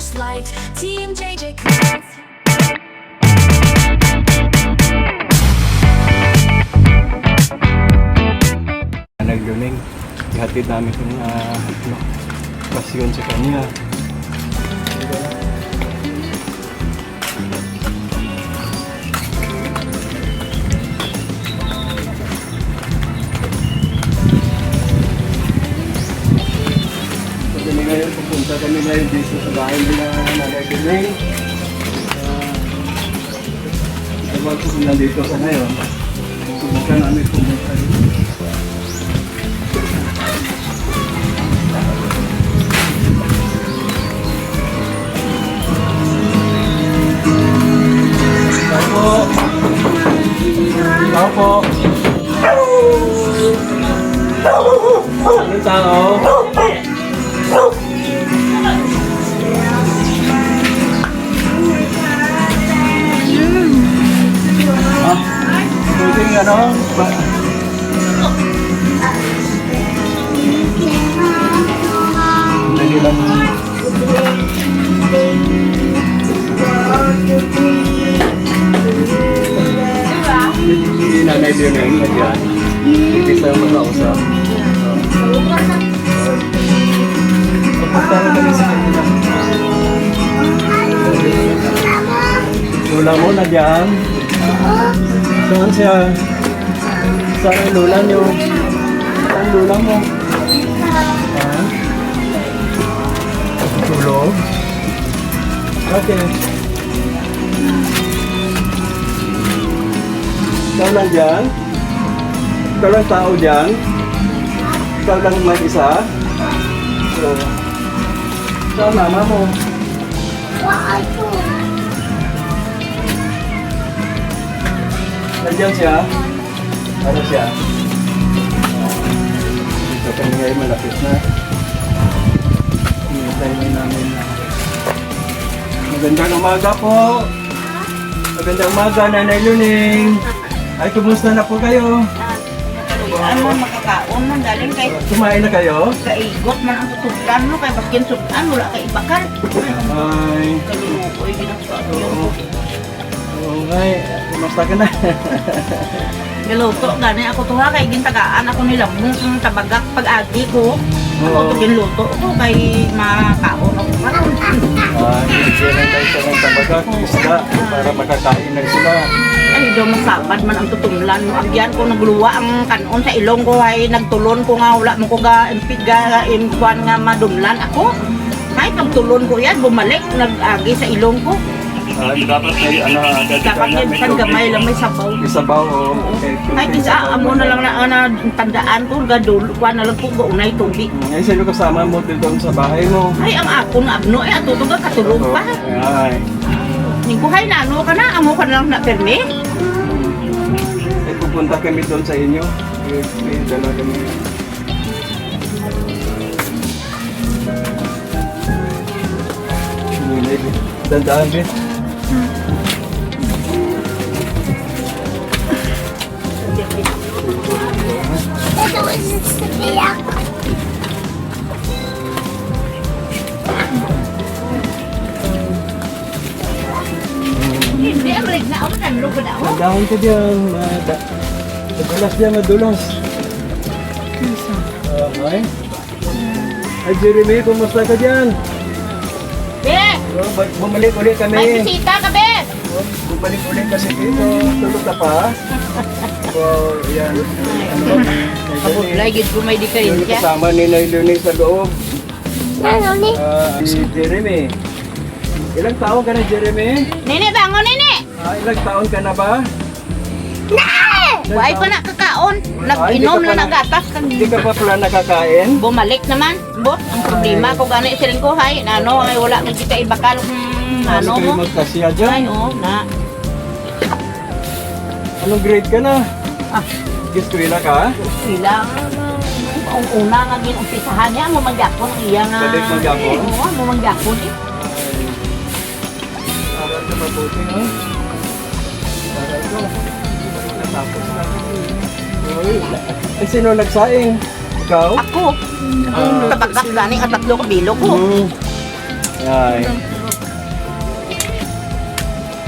flashlight. Team JJ Connect. Nagluning, ihatid namin itong pasyon sa kanya. Kami ngayon, pupunta kami ngayon dito sa bahay nila nagluning. Ewan ko kung nandito sa ngayon. Subukan namin pumunta dito. Tao po. Ano tao? Pwedeng ano? Pwede lang. Si Nanay Leoneng na dyan. Hindi tayo mag-ausap. Papunta na kami sa kanila. Lula mo na dyan. Saan siya? Saan ang lula nyo? Saan lula mo? Ha? Tulog? Okay. Ikaw lang dyan? Ikaw lang tao dyan? Ikaw lang mag-isa? So, ikaw mama mo? Nandiyan siya? Ano siya? Dito kami ngayon malapit na. Hintayin namin na. Magandang umaga po! Magandang umaga, Nanay Leoneng! Ay, kumusta na po kayo? Ano makakaon man daling kay Kumain na kayo? kaigot man ang tutuglan mo kay baskin sudan wala kay ibakan. Ay, Kalukoy ginagsabi oo. Oo nga, kumusta ka na? Galuto gani ako tuha kay gintagaan ako nila mong tabagak pag-agi ko. Ako Oo. to ginluto ko kay makakaon ako karon. Ay, nagsilang tayo sa mga tabagak, isda, para makakain na sila. Ay do masabad man ang tutunglan mo. Agyan ko nagluwa ang kanon sa ilong ko ay nagtulon ko nga wala mo ko ga impiga imkuan nga madumlan ako. Ay pagtulon ko yan bumalik nag-agi sa ilong ko. Dapat may ano, Dapat yan sa gamay lang may sabaw. isabaw o Ay, kisa amo na lang na tandaan ko, gadul, kuha na lang po gaunay tubig. Ay, sino kasama mo dito sa bahay mo? Ay, ang ako nga abno, ay, ato ka katulog pa. Ay, Ningkuhay na, ano ka na, amo ka na lang na perme. ay pupunta kami doon sa inyo. May dala kami. Dandaan din. Hindi, ang rig na ako, nanlo ko na ako. Dandaan ka diyan. Madulas diyan, madulas. Okay. Ay, Jeremy, kumusta ka diyan? Be, Bumalik ulit may kami. bisita ka, be. Bumalik ulit kasi dito. Tulog ka pa. So, yan. Ano ba? Kabulay, gid ko may Yung diferensya. kasama ni Nay Leoneng sa loob. Si Jeremy. Ilang taon ka na, Jeremy? Nene, bango, nene. Ilang taon ka na ba? Buhay pa na kakaon. Nag-inom Ay, di ka na pa nagatas. Hindi ka pa pala nakakain? Bumalik naman. Bot, ang problema ko gani siling ko, hay, ano, ay wala na kita ibakal. Ano Hindi kayo mo? magkasya Ay, dyan. oh, na. Anong grade ka na? Ah, Eskwela ka? ilang ang una nga ginumpisahan niya mo mangyapon ang iya nga. Balik mangyapon? Oo, mo mangyapon eh. Para sa mabuti, no? Para ito. Natapos na. Uy, eh, sino nagsaing? Ikaw? Ako, ang tabagak gani at tatlo ka bilo ko. Ay.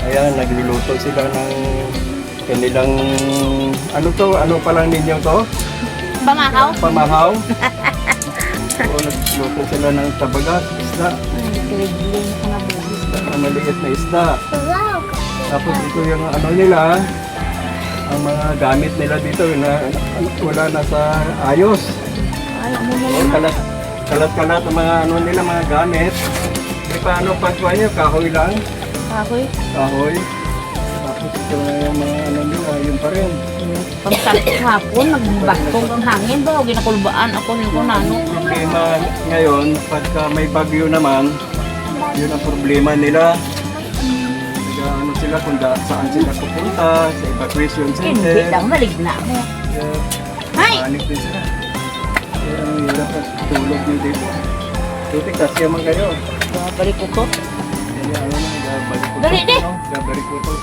Ayan, nagluluto sila ng kanilang, ano to, ano pa lang ninyo to? Pamakaw? Pamahaw. Oo, nagluto sila ng tabagat, isda, Kiligling ko na bubis. maliit na isda. Tapos ito yung ano nila, ang mga gamit nila dito na wala na sa ayos. Alam mo na O, kalat-kalat ang mga ano nila, mga gamit. May paano pagkuha niyo, kahoy lang, Kahoy. kahoy. Tapos ito na yung mga ano nila, yun pa rin. Pagsalit hapon, nagbastong ang hangin ba? Ginakulbaan ako nito nano. Problema ngayon, pagka may bagyo naman, yun ang problema nila. Ano sila kung saan sila pupunta, sa evacuation Hindi center. lang, maligna mo. Ay! Panik din sila. Kaya ang hirap at tulog nyo dito. Tutik, kasi naman kayo. Balik ko to. Kaya ano na, gabalik ko to. Dali, di! Gabalik ko to.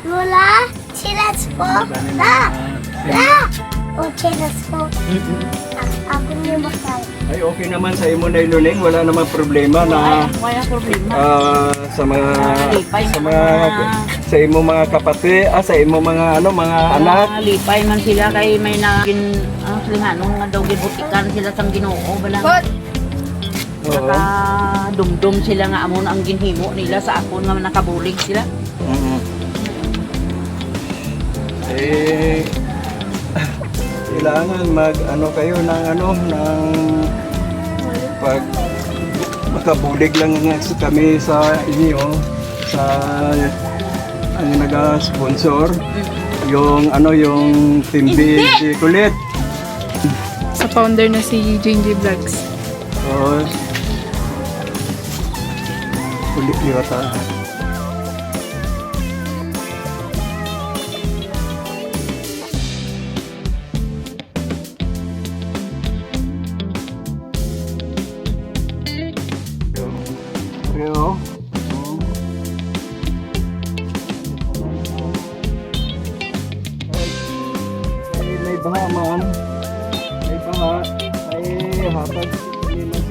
Lola, chilas po. La, la. O, chilas po. Ako niyo bakal. Ay, okay naman sa imo na iluning. Wala namang problema na Wala problema. sa mga Lipay sa na mga sa imo mga kapatid, sa imo mga ano mga anak. Lipay man sila kay may naging silihanon nga daw gibutikan sila sang Ginoo bala. Oo. Saka dumdum sila nga amon ang ginhimo nila sa akon nga nakabulig sila. Mhm. Eh, kailangan mag ano kayo ng ano ng pag makabulig lang nga kami sa inyo sa ang naga-sponsor yung ano yung Team BG Kulit. Sa founder na si Jinji Vlogs. So, kulit yata. Pero, ay may baha man, may baha, ay hapag, hindi man